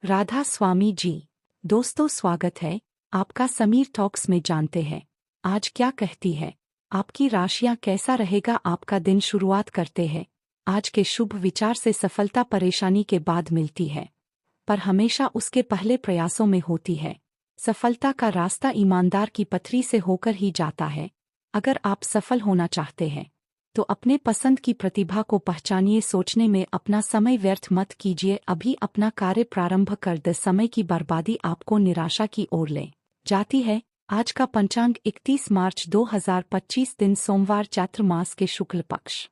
राधा स्वामी जी। दोस्तों, स्वागत है आपका समीर टॉक्स में। जानते हैं आज क्या कहती है आपकी राशियां, कैसा रहेगा आपका दिन। शुरुआत करते हैं आज के शुभ विचार से। सफलता परेशानी के बाद मिलती है, पर हमेशा उसके पहले प्रयासों में होती है। सफलता का रास्ता ईमानदार की पथरी से होकर ही जाता है। अगर आप सफल होना चाहते हैं तो अपने पसंद की प्रतिभा को पहचानिए। सोचने में अपना समय व्यर्थ मत कीजिए। अभी अपना कार्य प्रारंभ कर दे। समय की बर्बादी आपको निराशा की ओर ले जाती है। आज का पंचांग 31 मार्च 2025, दिन सोमवार, चैत्र मास के शुक्ल पक्ष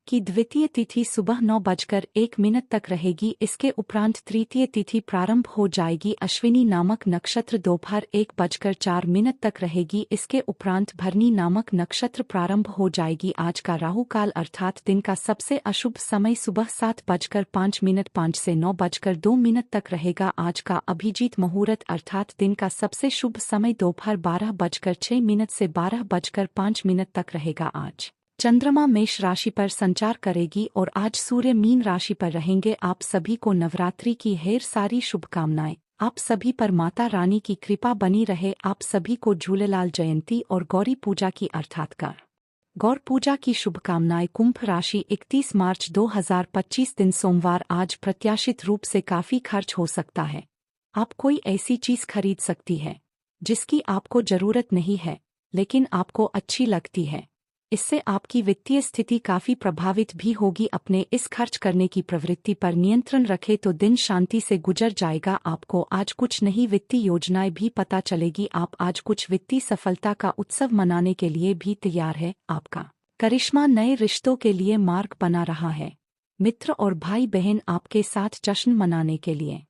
की द्वितीय तिथि सुबह 9:01 तक रहेगी। इसके उपरांत तृतीय तिथि प्रारंभ हो जाएगी। अश्विनी नामक नक्षत्र दोपहर 1:04 तक रहेगी। इसके उपरांत भरनी नामक नक्षत्र प्रारंभ हो जाएगी। आज का राहु काल अर्थात दिन का सबसे अशुभ समय सुबह 7:05 से 9:02 तक रहेगा। आज का अभिजीत मुहूर्त अर्थात दिन का सबसे शुभ समय दोपहर 12:06 से 12:05 तक रहेगा। आज चंद्रमा मेष राशि पर संचार करेगी और आज सूर्य मीन राशि पर रहेंगे। आप सभी को नवरात्रि की ढेर सारी शुभकामनाएं। आप सभी पर माता रानी की कृपा बनी रहे। आप सभी को झूलेलाल जयंती और गौरी पूजा की अर्थात गौर पूजा की शुभकामनाएं। कुंभ राशि 31 मार्च 2025, दिन सोमवार। आज प्रत्याशित रूप से काफी खर्च हो सकता है। आप कोई ऐसी चीज खरीद सकती है जिसकी आपको जरूरत नहीं है लेकिन आपको अच्छी लगती है। इससे आपकी वित्तीय स्थिति काफी प्रभावित भी होगी। अपने इस खर्च करने की प्रवृत्ति पर नियंत्रण रखें तो दिन शांति से गुजर जाएगा। आपको आज कुछ नई वित्तीय योजनाएं भी पता चलेगी। आप आज कुछ वित्तीय सफलता का उत्सव मनाने के लिए भी तैयार है। आपका करिश्मा नए रिश्तों के लिए मार्ग बना रहा है। मित्र और भाई बहन आपके साथ जश्न मनाने के लिए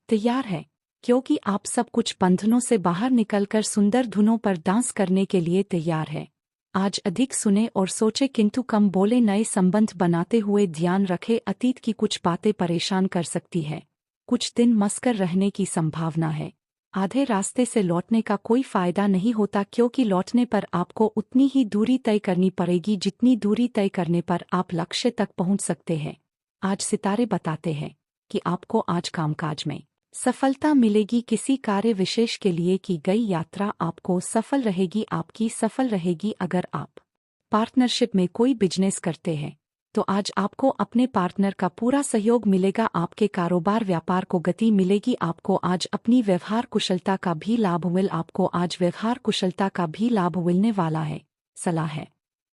तैयार है, क्योंकि आप सब कुछ बंधनों से बाहर निकलकर सुंदर धुनों पर डांस करने के लिए तैयार है। आज अधिक सुने और सोचे किंतु कम बोले। नए संबंध बनाते हुए ध्यान रखें, अतीत की कुछ बातें परेशान कर सकती है। कुछ दिन मस्कर रहने की संभावना है। आधे रास्ते से लौटने का कोई फायदा नहीं होता, क्योंकि लौटने पर आपको उतनी ही दूरी तय करनी पड़ेगी जितनी दूरी तय करने पर आप लक्ष्य तक पहुंच सकते हैं। आज सितारे बताते हैं कि आपको आज कामकाज में सफलता मिलेगी। किसी कार्य विशेष के लिए की गई यात्रा आपको सफल रहेगी। आपकी सफल रहेगी। अगर आप पार्टनरशिप में कोई बिजनेस करते हैं तो आज आपको अपने पार्टनर का पूरा सहयोग मिलेगा। आपके कारोबार व्यापार को गति मिलेगी। आपको आज अपनी व्यवहार कुशलता का भी लाभ आपको आज व्यवहार कुशलता का भी लाभ मिलने वाला है। सलाह है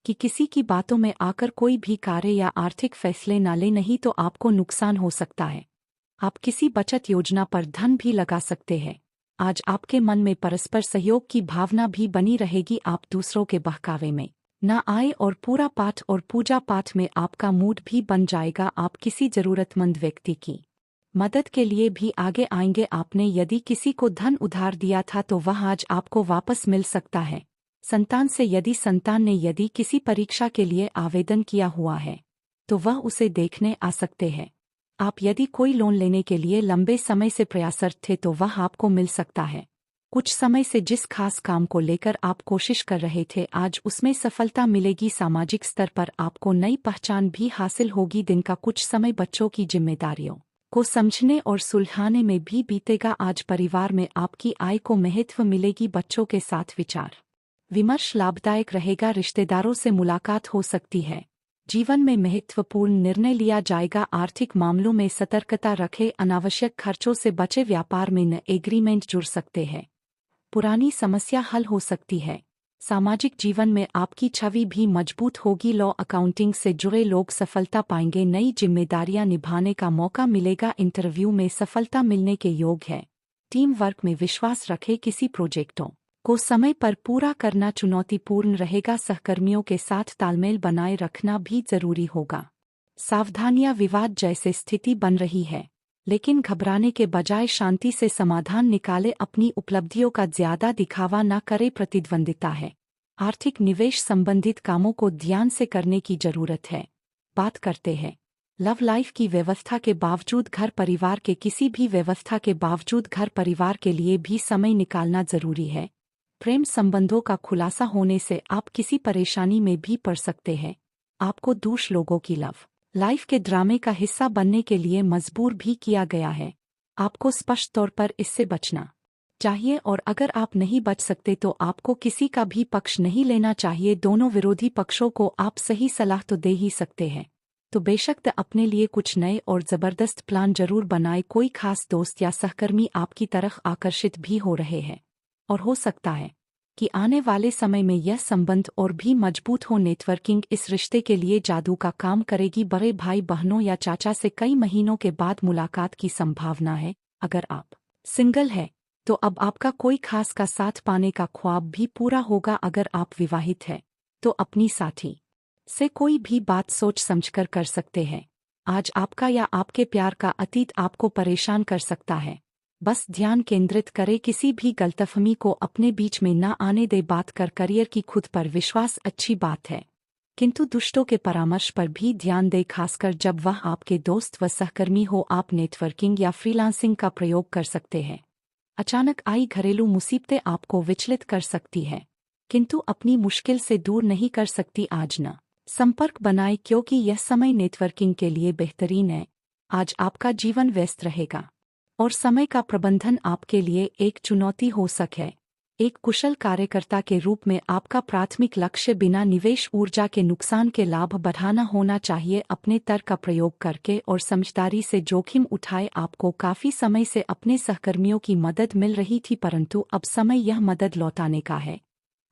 कि किसी की बातों में आकर कोई भी कार्य या आर्थिक फैसले न ले, नहीं तो आपको नुकसान हो सकता है। आप किसी बचत योजना पर धन भी लगा सकते हैं। आज आपके मन में परस्पर सहयोग की भावना भी बनी रहेगी। आप दूसरों के बहकावे में न आए और पूरा पाठ और पूजा पाठ में आपका मूड भी बन जाएगा। आप किसी जरूरतमंद व्यक्ति की मदद के लिए भी आगे आएंगे। आपने यदि किसी को धन उधार दिया था तो वह आज आपको वापस मिल सकता है। संतान से संतान ने यदि किसी परीक्षा के लिए आवेदन किया हुआ है तो वह उसे देखने आ सकते हैं। आप यदि कोई लोन लेने के लिए लंबे समय से प्रयासरत थे तो वह आपको मिल सकता है। कुछ समय से जिस खास काम को लेकर आप कोशिश कर रहे थे आज उसमें सफलता मिलेगी। सामाजिक स्तर पर आपको नई पहचान भी हासिल होगी। दिन का कुछ समय बच्चों की जिम्मेदारियों को समझने और सुलझाने में भी बीतेगा। आज परिवार में आपकी आय को महत्व मिलेगी। बच्चों के साथ विचार विमर्श लाभदायक रहेगा। रिश्तेदारों से मुलाकात हो सकती है। जीवन में महत्वपूर्ण निर्णय लिया जाएगा। आर्थिक मामलों में सतर्कता रखें। अनावश्यक खर्चों से बचे। व्यापार में न एग्रीमेंट जुड़ सकते हैं। पुरानी समस्या हल हो सकती है। सामाजिक जीवन में आपकी छवि भी मजबूत होगी। लॉ अकाउंटिंग से जुड़े लोग सफलता पाएंगे। नई जिम्मेदारियां निभाने का मौका मिलेगा। इंटरव्यू में सफलता मिलने के योग है। टीम वर्क में विश्वास रखें। किसी प्रोजेक्टों को समय पर पूरा करना चुनौतीपूर्ण रहेगा। सहकर्मियों के साथ तालमेल बनाए रखना भी जरूरी होगा। सावधानियां विवाद जैसे स्थिति बन रही है, लेकिन घबराने के बजाय शांति से समाधान निकाले। अपनी उपलब्धियों का ज्यादा दिखावा न करे। प्रतिद्वंदिता है। आर्थिक निवेश संबंधित कामों को ध्यान से करने की जरूरत है। बात करते हैं लव लाइफ की व्यवस्था के बावजूद घर परिवार के किसी भी व्यवस्था के बावजूद घर परिवार के लिए भी समय निकालना जरूरी है। प्रेम संबंधों का खुलासा होने से आप किसी परेशानी में भी पड़ सकते हैं। आपको दूसरे लोगों की लव लाइफ के ड्रामे का हिस्सा बनने के लिए मजबूर भी किया गया है। आपको स्पष्ट तौर पर इससे बचना चाहिए, और अगर आप नहीं बच सकते तो आपको किसी का भी पक्ष नहीं लेना चाहिए। दोनों विरोधी पक्षों को आप सही सलाह तो दे ही सकते हैं, तो बेशक अपने लिए कुछ नए और ज़बरदस्त प्लान जरूर बनाए। कोई खास दोस्त या सहकर्मी आपकी तरफ आकर्षित भी हो रहे हैं, और हो सकता है कि आने वाले समय में यह संबंध और भी मजबूत हो। नेटवर्किंग इस रिश्ते के लिए जादू का काम करेगी। बड़े भाई बहनों या चाचा से कई महीनों के बाद मुलाकात की संभावना है। अगर आप सिंगल है तो अब आपका कोई खास का साथ पाने का ख्वाब भी पूरा होगा। अगर आप विवाहित है तो अपनी साथी से कोई भी बात सोच समझकर कर सकते हैं। आज आपका या आपके प्यार का अतीत आपको परेशान कर सकता है। बस ध्यान केंद्रित करें, किसी भी गलतफहमी को अपने बीच में ना आने दे। बात कर करियर की, खुद पर विश्वास अच्छी बात है, किंतु दुष्टों के परामर्श पर भी ध्यान दें, खासकर जब वह आपके दोस्त व सहकर्मी हो। आप नेटवर्किंग या फ्रीलांसिंग का प्रयोग कर सकते हैं। अचानक आई घरेलू मुसीबतें आपको विचलित कर सकती है, किंतु अपनी मुश्किल से दूर नहीं कर सकती। आज न संपर्क बनाए, क्योंकि यह समय नेटवर्किंग के लिए बेहतरीन है। आज आपका जीवन व्यस्त रहेगा और समय का प्रबंधन आपके लिए एक चुनौती हो सके। एक कुशल कार्यकर्ता के रूप में आपका प्राथमिक लक्ष्य बिना निवेश ऊर्जा के नुकसान के लाभ बढ़ाना होना चाहिए। अपने तर्क का प्रयोग करके और समझदारी से जोखिम उठाए। आपको काफी समय से अपने सहकर्मियों की मदद मिल रही थी, परंतु अब समय यह मदद लौटाने का है।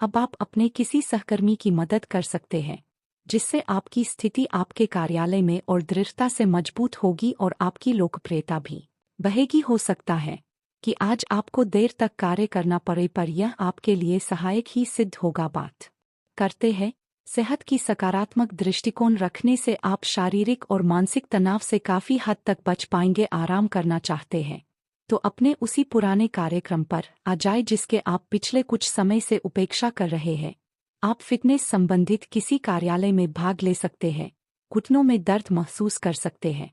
अब आप अपने किसी सहकर्मी की मदद कर सकते हैं, जिससे आपकी स्थिति आपके कार्यालय में और दृढ़ता से मजबूत होगी और आपकी लोकप्रियता भी बढ़ेगी। हो सकता है कि आज आपको देर तक कार्य करना पड़े, पर यह आपके लिए सहायक ही सिद्ध होगा। बात करते हैं सेहत की, सकारात्मक दृष्टिकोण रखने से आप शारीरिक और मानसिक तनाव से काफी हद तक बच पाएंगे। आराम करना चाहते हैं तो अपने उसी पुराने कार्यक्रम पर आ जाए जिसके आप पिछले कुछ समय से उपेक्षा कर रहे हैं। आप फिटनेस संबंधित किसी कार्यालय में भाग ले सकते हैं। घुटनों में दर्द महसूस कर सकते हैं,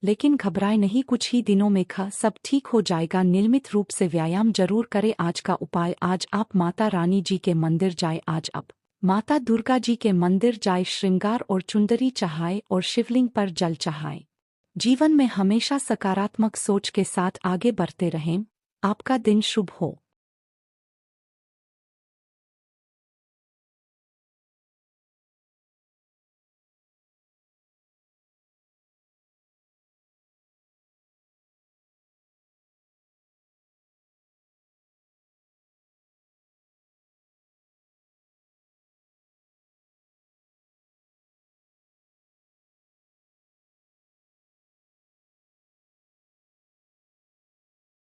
लेकिन घबराए नहीं, कुछ ही दिनों में सब ठीक हो जाएगा। नियमित रूप से व्यायाम जरूर करें। आज का उपाय, आज आप माता रानी जी के मंदिर जाए। आज आप माता दुर्गा जी के मंदिर जाए, श्रृंगार और चुंदरी चढ़ाए और शिवलिंग पर जल चढ़ाए। जीवन में हमेशा सकारात्मक सोच के साथ आगे बढ़ते रहें। आपका दिन शुभ हो।